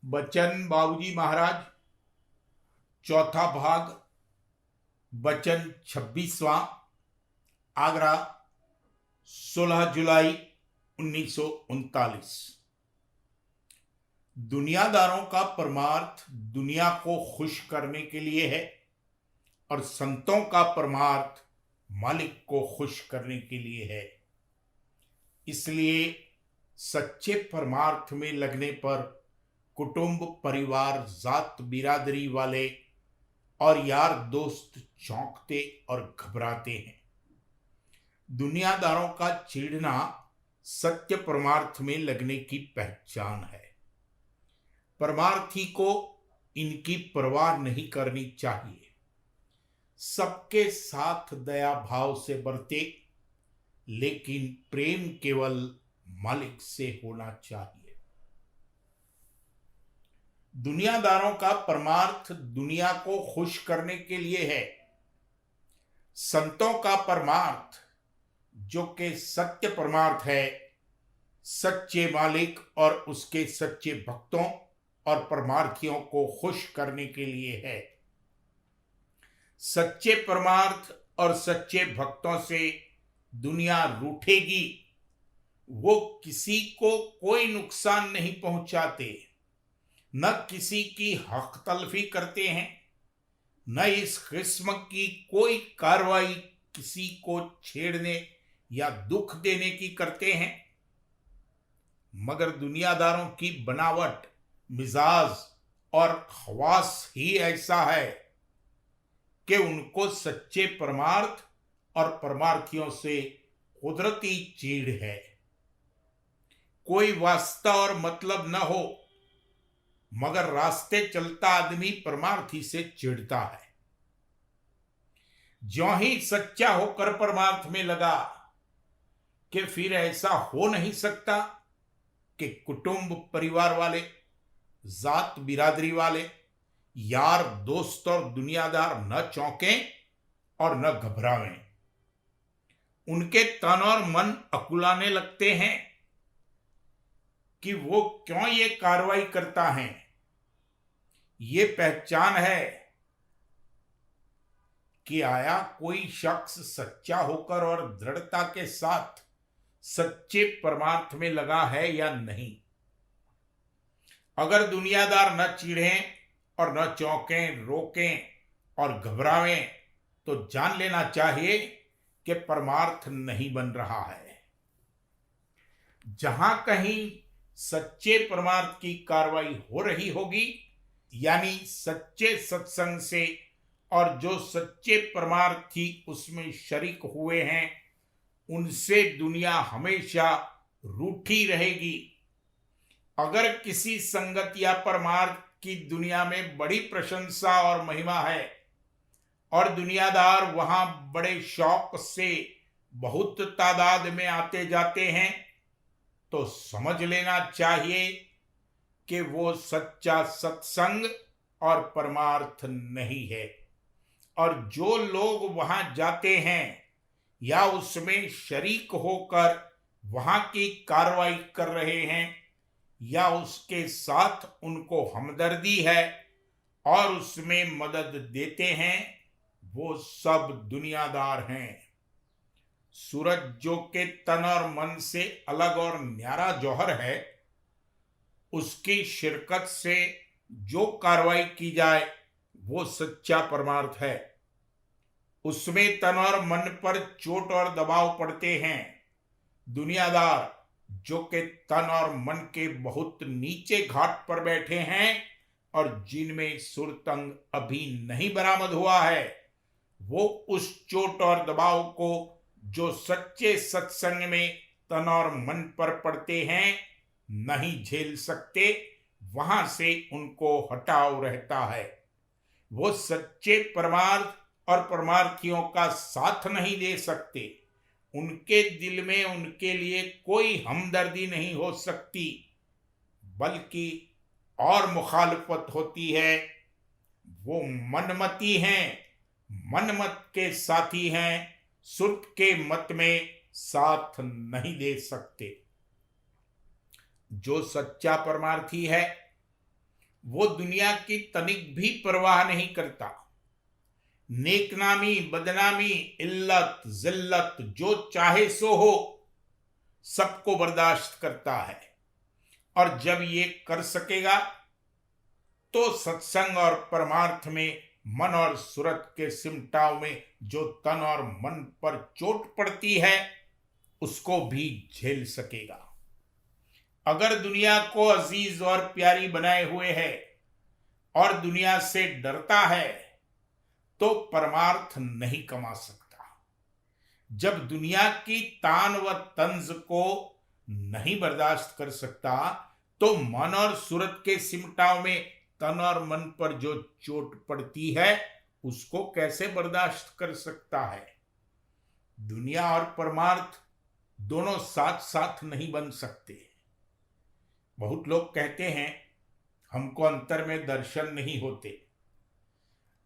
बच्चन बाबूजी महाराज, चौथा भाग। बच्चन 26वां। आगरा, 16 जुलाई 1939। दुनियादारों का परमार्थ दुनिया को खुश करने के लिए है और संतों का परमार्थ मालिक को खुश करने के लिए है। इसलिए सच्चे परमार्थ में लगने पर कुटुंब, परिवार, जात बिरादरी वाले और यार दोस्त चौंकते और घबराते हैं। दुनियादारों का चिढ़ना सत्य परमार्थ में लगने की पहचान है। परमार्थी को इनकी परवाह नहीं करनी चाहिए। सबके साथ दया भाव से बरते, लेकिन प्रेम केवल मालिक से होना चाहिए। दुनियादारों का परमार्थ दुनिया को खुश करने के लिए है। संतों का परमार्थ, जो कि सत्य परमार्थ है, सच्चे मालिक और उसके सच्चे भक्तों और परमार्थियों को खुश करने के लिए है। सच्चे परमार्थ और सच्चे भक्तों से दुनिया रूठेगी। वो किसी को कोई नुकसान नहीं पहुंचाते, न किसी की हक तलफी करते हैं, न इस किस्म की कोई कार्रवाई किसी को छेड़ने या दुख देने की करते हैं। मगर दुनियादारों की बनावट, मिजाज और खवास ही ऐसा है कि उनको सच्चे परमार्थ और परमार्थियों से कुदरती चीड़ है। कोई वास्ता और मतलब न हो, मगर रास्ते चलता आदमी परमार्थी से चिढ़ता है। ज्यों ही सच्चा होकर परमार्थ में लगा कि फिर ऐसा हो नहीं सकता कि कुटुंब, परिवार वाले, जात बिरादरी वाले, यार दोस्त और दुनियादार न चौंकें और न घबरावें। उनके तन और मन अकुलाने लगते हैं कि वो क्यों ये कार्रवाई करता है। ये पहचान है कि आया कोई शख्स सच्चा होकर और दृढ़ता के साथ सच्चे परमार्थ में लगा है या नहीं। अगर दुनियादार न चिढ़ें और न चौंकें, रोकें और घबरावें, तो जान लेना चाहिए कि परमार्थ नहीं बन रहा है। जहां कहीं सच्चे परमार्थ की कार्रवाई हो रही होगी, यानी सच्चे सत्संग से, और जो सच्चे परमार्थी उसमें शरीक हुए हैं, उनसे दुनिया हमेशा रूठी रहेगी। अगर किसी संगत या परमार्थ की दुनिया में बड़ी प्रशंसा और महिमा है और दुनियादार वहां बड़े शौक से बहुत तादाद में आते जाते हैं, तो समझ लेना चाहिए कि वो सच्चा सत्संग और परमार्थ नहीं है। और जो लोग वहां जाते हैं या उसमें शरीक होकर वहां की कार्रवाई कर रहे हैं या उसके साथ उनको हमदर्दी है और उसमें मदद देते हैं, वो सब दुनियादार हैं। सूरज, जो के तन और मन से अलग और न्यारा जौहर है, उसकी शिरकत से जो कार्रवाई की जाए वो सच्चा परमार्थ है। उसमें तन और मन पर चोट और दबाव पड़ते हैं। दुनियादार, जो के तन और मन के बहुत नीचे घाट पर बैठे हैं और जिनमें सुरतंग अभी नहीं बरामद हुआ है, वो उस चोट और दबाव को जो सच्चे सत्संग में तन और मन पर पड़ते हैं नहीं झेल सकते, वहां से उनको हटाव रहता है। वो सच्चे परमार्थ और परमार्थियों का साथ नहीं दे सकते। उनके दिल में उनके लिए कोई हमदर्दी नहीं हो सकती, बल्कि और मुखालफत होती है। वो मनमती हैं, मनमत के साथी हैं, सुर्त के मत में साथ नहीं दे सकते। जो सच्चा परमार्थी है वो दुनिया की तनिक भी परवाह नहीं करता। नेकनामी, बदनामी, इल्लत, जिल्लत जो चाहे सो हो, सबको बर्दाश्त करता है। और जब ये कर सकेगा तो सत्संग और परमार्थ में मन और सूरत के सिमटाव में जो तन और मन पर चोट पड़ती है उसको भी झेल सकेगा। अगर दुनिया को अजीज और प्यारी बनाए हुए है और दुनिया से डरता है तो परमार्थ नहीं कमा सकता। जब दुनिया की तान व तंज को नहीं बर्दाश्त कर सकता तो मन और सूरत के सिमटाव में तन और मन पर जो चोट पड़ती है उसको कैसे बर्दाश्त कर सकता है। दुनिया और परमार्थ दोनों साथ साथ नहीं बन सकते। बहुत लोग कहते हैं हमको अंतर में दर्शन नहीं होते।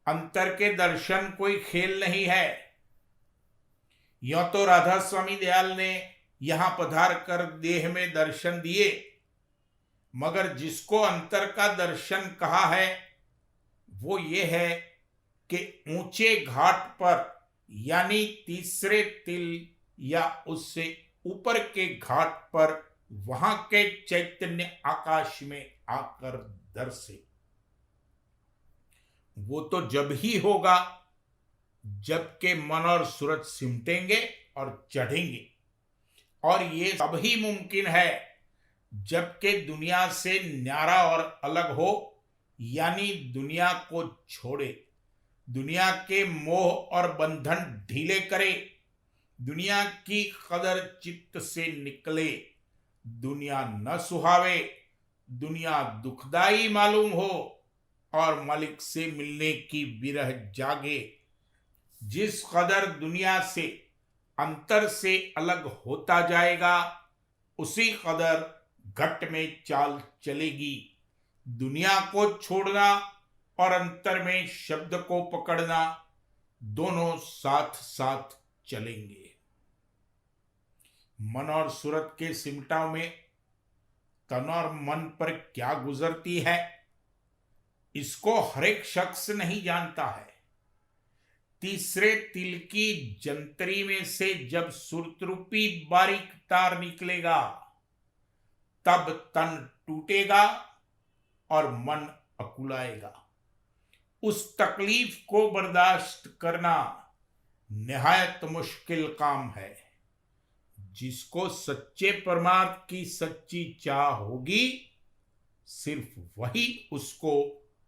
अंतर के दर्शन कोई खेल नहीं है। यो तो राधा स्वामी दयाल ने यहां पधार कर देह में दर्शन दिए, मगर जिसको अंतर का दर्शन कहा है वो ये है कि ऊंचे घाट पर यानी तीसरे तिल या उससे ऊपर के घाट पर वहां के चैतन्य आकाश में आकर दर्शे। वो तो जब ही होगा जबकि मन और सूरत सिमटेंगे और चढ़ेंगे, और ये तब ही मुमकिन है जबकि दुनिया से न्यारा और अलग हो, यानी दुनिया को छोड़े, दुनिया के मोह और बंधन ढीले करे, दुनिया की कदर चित्त से निकले, दुनिया न सुहावे, दुनिया दुखदाई मालूम हो और मालिक से मिलने की विरह जागे। जिस कदर दुनिया से अंतर से अलग होता जाएगा उसी कदर घट में चाल चलेगी। दुनिया को छोड़ना और अंतर में शब्द को पकड़ना दोनों साथ साथ चलेंगे। मन और सूरत के सिमटाव में तन और मन पर क्या गुजरती है इसको हर एक शख्स नहीं जानता है। तीसरे तिल की जंतरी में से जब सुरतरूपी बारीक तार निकलेगा तब तन टूटेगा और मन अकुलाएगा। उस तकलीफ को बर्दाश्त करना निहायत मुश्किल काम है। जिसको सच्चे परमार्थ की सच्ची चाह होगी सिर्फ वही उसको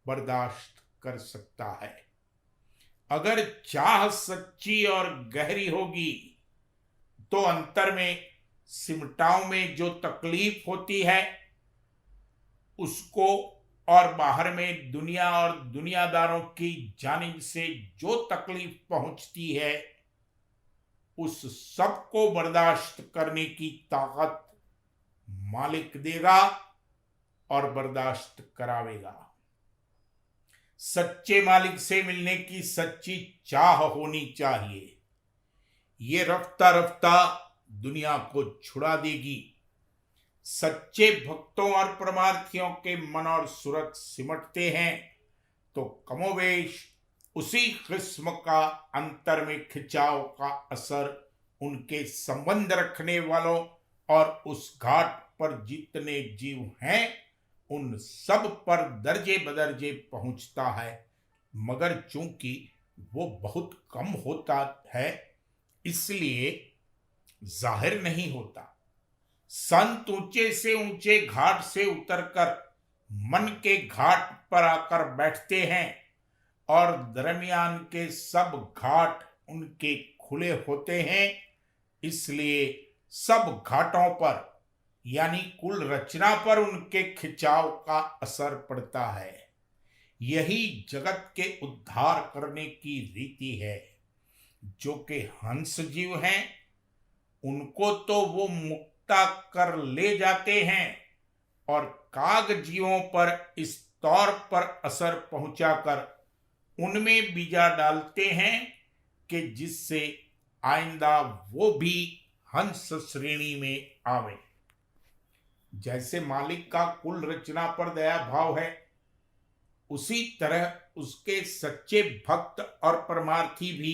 बर्दाश्त कर सकता है। अगर चाह सच्ची और गहरी होगी तो अंतर में सिमटाव में जो तकलीफ होती है उसको और बाहर में दुनिया और दुनियादारों की जानिब से जो तकलीफ पहुंचती है उस सब को बर्दाश्त करने की ताकत मालिक देगा और बर्दाश्त करावेगा। सच्चे मालिक से मिलने की सच्ची चाह होनी चाहिए। ये रफ्ता रफ्ता दुनिया को छुड़ा देगी। सच्चे भक्तों और परमार्थियों के मन और सूरत सिमटते हैं तो कमोवेश उसी किस्म का अंतर में खिंचाव का असर उनके संबंध रखने वालों और उस घाट पर जितने जीव हैं उन सब पर दर्जे बदर्जे पहुंचता है, मगर चूंकि वो बहुत कम होता है इसलिए जाहिर नहीं होता। संत ऊंचे से ऊंचे घाट से उतरकर मन के घाट पर आकर बैठते हैं और दरमियान के सब घाट उनके खुले होते हैं, इसलिए सब घाटों पर यानी कुल रचना पर उनके खिंचाव का असर पड़ता है। यही जगत के उद्धार करने की रीति है। जो कि हंस जीव हैं उनको तो वो मुक्ता कर ले जाते हैं और काग जीवों पर इस तौर पर असर पहुंचाकर उनमें बीजा डालते हैं कि जिससे आइंदा वो भी हंस श्रेणी में आवे। जैसे मालिक का कुल रचना पर दया भाव है उसी तरह उसके सच्चे भक्त और परमार्थी भी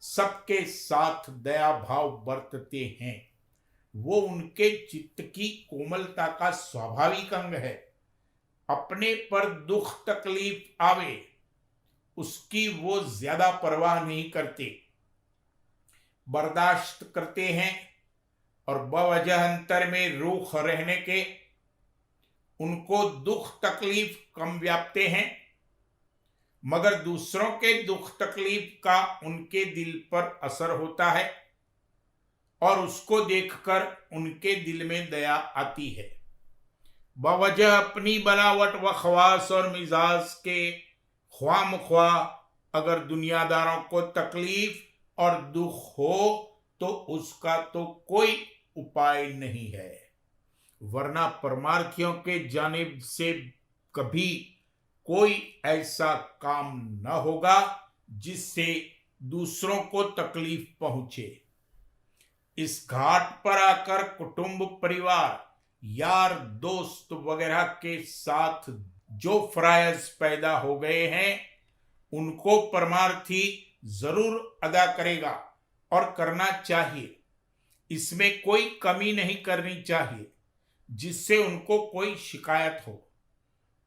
सबके साथ दया भाव बरतते हैं। वो उनके चित्त की कोमलता का स्वाभाविक अंग है। अपने पर दुख तकलीफ आवे उसकी वो ज्यादा परवाह नहीं करते, बर्दाश्त करते हैं और बवजह अंतर में रूख रहने के उनको दुख तकलीफ कम व्यापते हैं, मगर दूसरों के दुख तकलीफ का उनके दिल पर असर होता है और उसको देखकर उनके दिल में दया आती है। बवजह अपनी बनावट व खवास और मिजाज के ख्वाम ख्वा अगर दुनियादारों को तकलीफ और दुख हो तो उसका तो कोई उपाय नहीं है, वरना परमार्थियों के जानिब से कभी कोई ऐसा काम न होगा जिससे दूसरों को तकलीफ पहुंचे। इस घाट पर आकर कुटुंब परिवार यार दोस्त वगैरह के साथ जो फराइज पैदा हो गए हैं उनको परमार्थी जरूर अदा करेगा और करना चाहिए। इसमें कोई कमी नहीं करनी चाहिए जिससे उनको कोई शिकायत हो।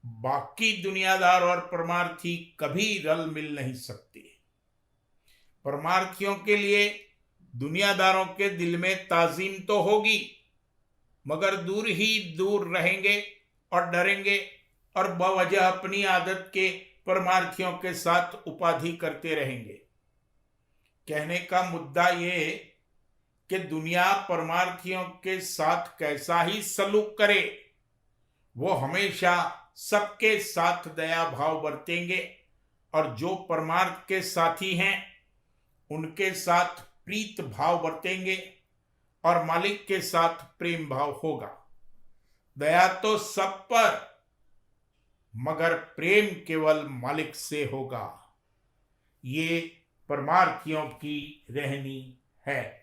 बाकी दुनियादार और परमार्थी कभी रल मिल नहीं सकते। परमार्थियों के लिए दुनियादारों के दिल में ताजीम तो होगी, मगर दूर ही दूर रहेंगे और डरेंगे और बवजह अपनी आदत के परमार्थियों के साथ उपाधि करते रहेंगे। कहने का मुद्दा ये कि दुनिया परमार्थियों के साथ कैसा ही सलूक करे, वो हमेशा सबके साथ दया भाव बरतेंगे और जो परमार्थ के साथी हैं उनके साथ प्रीत भाव बरतेंगे और मालिक के साथ प्रेम भाव होगा। दया तो सब पर, मगर प्रेम केवल मालिक से होगा। ये परमार्थियों की रहनी है।